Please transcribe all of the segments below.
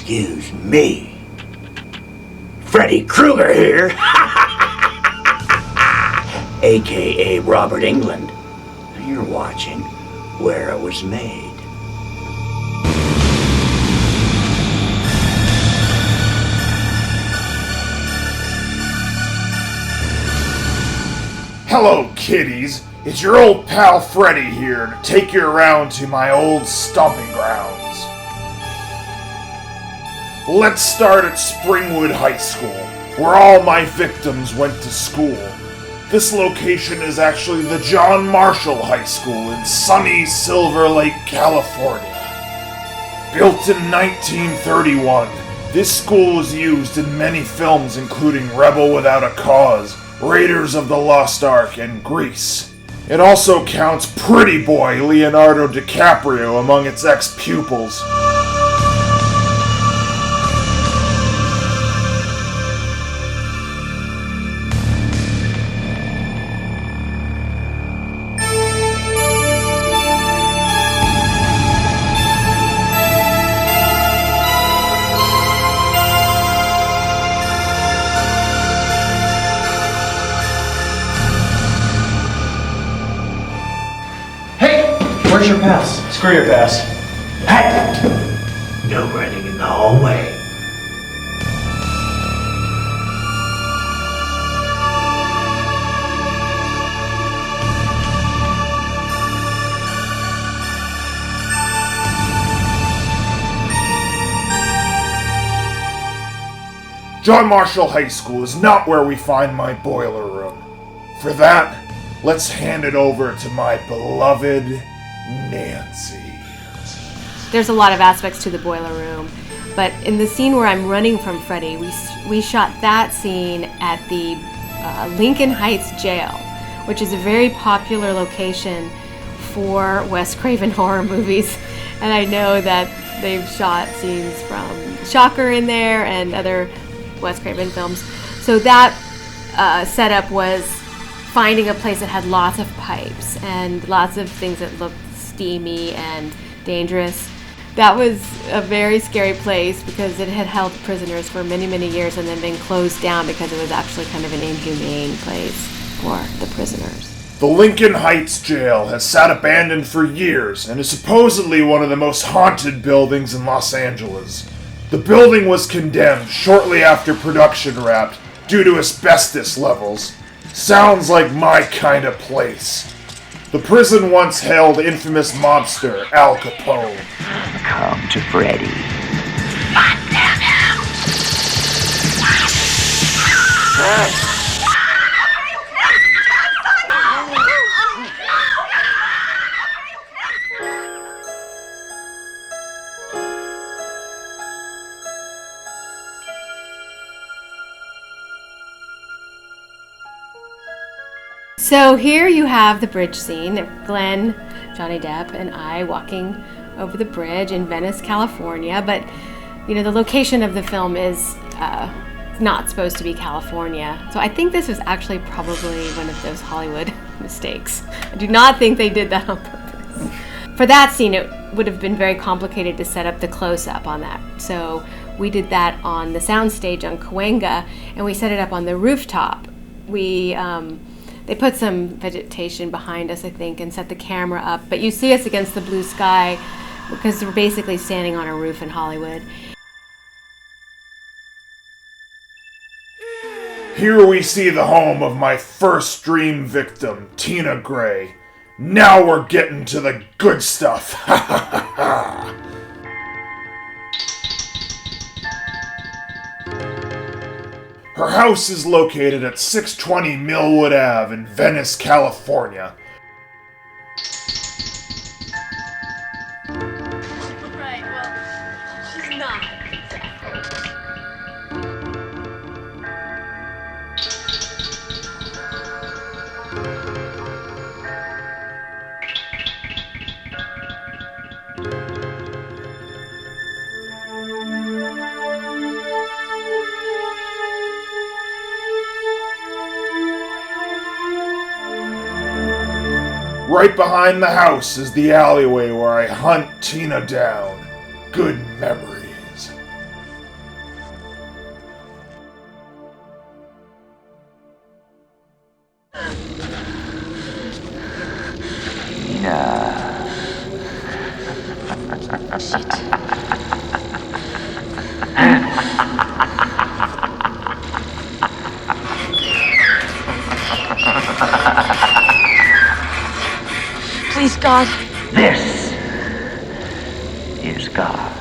Excuse me. Freddy Krueger here, a.k.a. Robert England. You're watching Where It Was Made. Hello, kiddies. It's your old pal Freddy here to take you around to my old stomping grounds. Let's start at Springwood High School, where all my victims went to school. This location is actually the John Marshall High School in sunny Silver Lake, California. Built in 1931, this school was used in many films including Rebel Without a Cause, Raiders of the Lost Ark, and Grease. It also counts pretty boy Leonardo DiCaprio among its ex-pupils. Where's your pass? Screw your pass. Hey! No running in the hallway. John Marshall High School is not where we find my boiler room. For that, let's hand it over to my beloved Nancy. There's a lot of aspects to the boiler room, but in the scene where I'm running from Freddy, we shot that scene at the Lincoln Heights Jail, which is a very popular location for Wes Craven horror movies. And I know that they've shot scenes from Shocker in there and other Wes Craven films. So that setup was finding a place that had lots of pipes and lots of things that looked steamy and dangerous. That was a very scary place because it had held prisoners for many, many years and then been closed down because it was actually kind of an inhumane place for the prisoners. The Lincoln Heights Jail has sat abandoned for years and is supposedly one of the most haunted buildings in Los Angeles. The building was condemned shortly after production wrapped due to asbestos levels. Sounds like my kind of place. The prison once held infamous mobster Al Capone. Come to Freddy. So here you have the bridge scene of Glenn, Johnny Depp, and I walking over the bridge in Venice, California. But, the location of the film is not supposed to be California. So I think this was actually probably one of those Hollywood mistakes. I do not think they did that on purpose. For that scene, it would have been very complicated to set up the close-up on that. So we did that on the soundstage on Cahuenga, and we set it up on the rooftop. They put some vegetation behind us, I think, and set the camera up. But you see us against the blue sky because we're basically standing on a roof in Hollywood. Here we see the home of my first dream victim, Tina Gray. Now we're getting to the good stuff. Ha ha ha ha. Her house is located at 620 Millwood Ave in Venice, California. Right, well, she's not. Right behind the house is the alleyway where I hunt Tina down. Good memories. Shit. Please, God. This is God.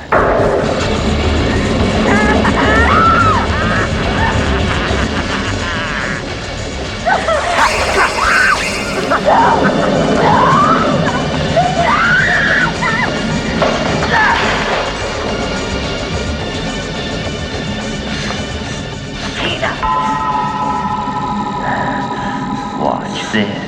Watch this.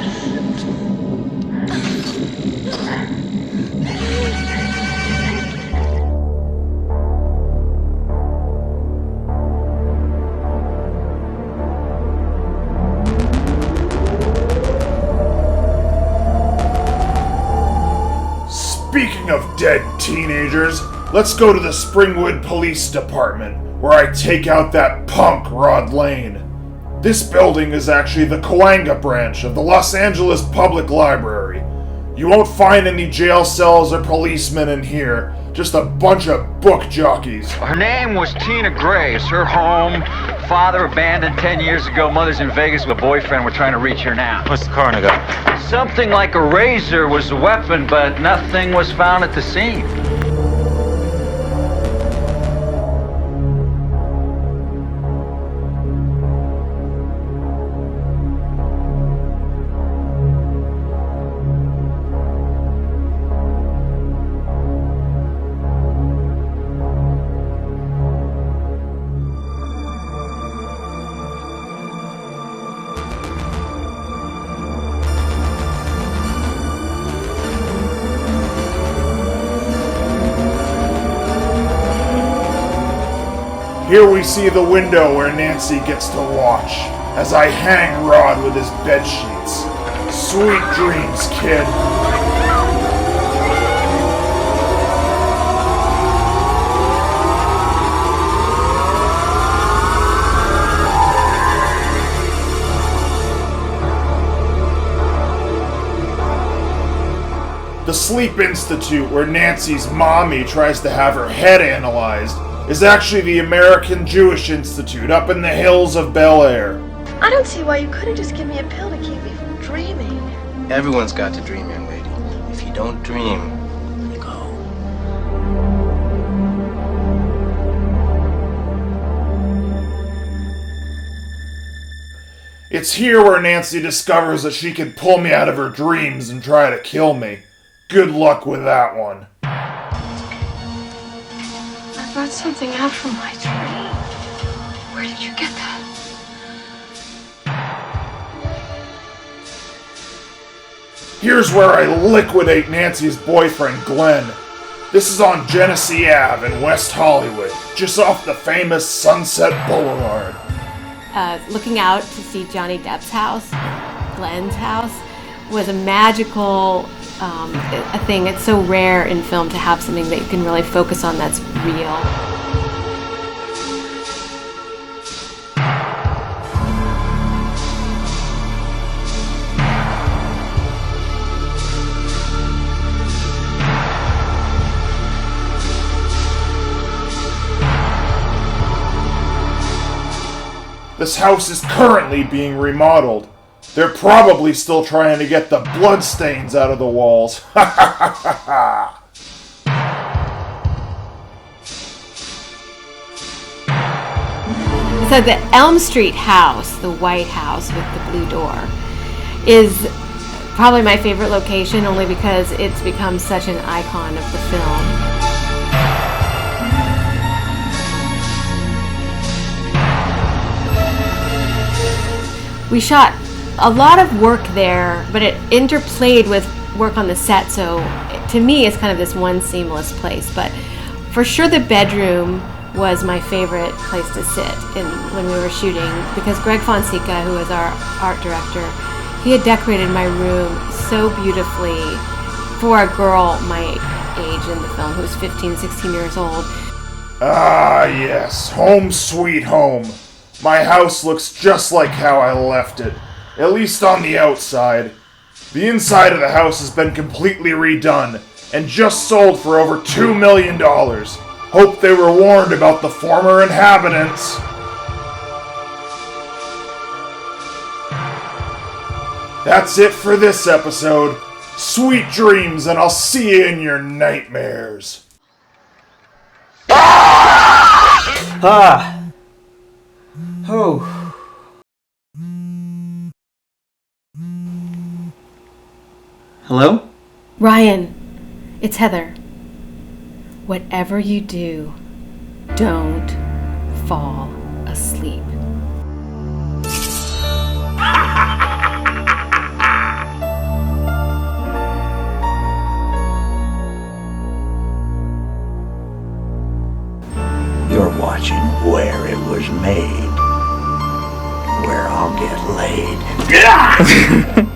Speaking of dead teenagers, let's go to the Springwood Police Department, where I take out that punk Rod Lane. This building is actually the Cahuenga branch of the Los Angeles Public Library. You won't find any jail cells or policemen in here, just a bunch of book jockeys. Her name was Tina Gray. It's her home. Father abandoned 10 years ago. Mother's in Vegas with a boyfriend. We're trying to reach her now. What's the coroner got? Something like a razor was the weapon, but nothing was found at the scene. Here we see the window where Nancy gets to watch, as I hang Rod with his bed sheets. Sweet dreams, kid. The Sleep Institute, where Nancy's mommy tries to have her head analyzed, is actually the American Jewish Institute up in the hills of Bel Air. I don't see why you couldn't just give me a pill to keep me from dreaming. Everyone's got to dream, young lady. If you don't dream, you go. It's here where Nancy discovers that she can pull me out of her dreams and try to kill me. Good luck with that one. I brought something out from my dream. Where did you get that? Here's where I liquidate Nancy's boyfriend, Glenn. This is on Genesee Ave in West Hollywood, just off the famous Sunset Boulevard. Looking out to see Johnny Depp's house, Glenn's house, was a magical a thing. It's so rare in film to have something that you can really focus on that's real. This house is currently being remodeled. They're probably still trying to get the bloodstains out of the walls. Ha ha ha ha ha! So the Elm Street House, the White House with the blue door, is probably my favorite location only because it's become such an icon of the film. We shot a lot of work there, but it interplayed with work on the set, so to me it's kind of this one seamless place. But for sure the bedroom was my favorite place to sit when we were shooting, because Greg Fonseca, who was our art director, he had decorated my room so beautifully for a girl my age in the film, who was 15, 16 years old. Ah, yes, home sweet home. My house looks just like how I left it, at least on the outside. The inside of the house has been completely redone, and just sold for over $2 million. Hope they were warned about the former inhabitants. That's it for this episode. Sweet dreams, and I'll see you in your nightmares. Ah! Oh. Hello? Ryan, it's Heather. Whatever you do, don't fall asleep. You're watching Where It Was Made, where I'll get laid.